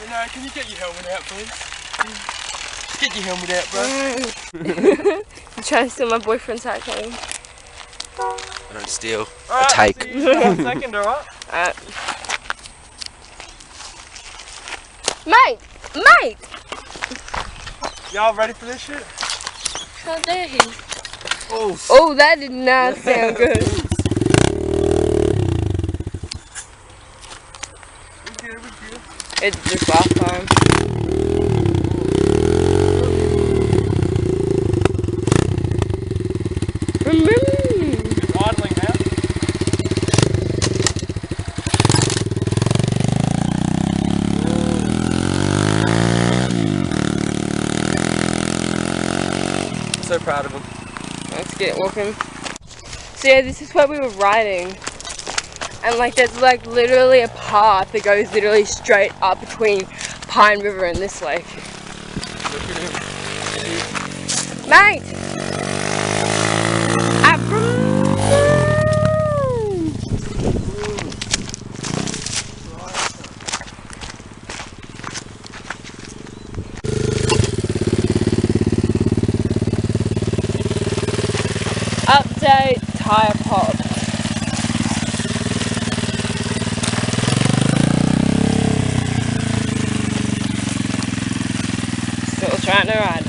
Renae, can you get your helmet out, please? Get your helmet out, bro. I'm trying to steal my boyfriend's hat, Callum. I don't steal. I take. See you in a second, alright? Mate! Mate! Y'all ready for this shit? How dare he? Oh, Oh, that did not sound good. we good. It's just last time. It's idling now. So proud of him. Let's get walking. So yeah, this is where we were riding. And like there's like literally a path that goes literally straight up between Pine River and this lake. Look at him. Mate! Update tire pop. Still trying to ride.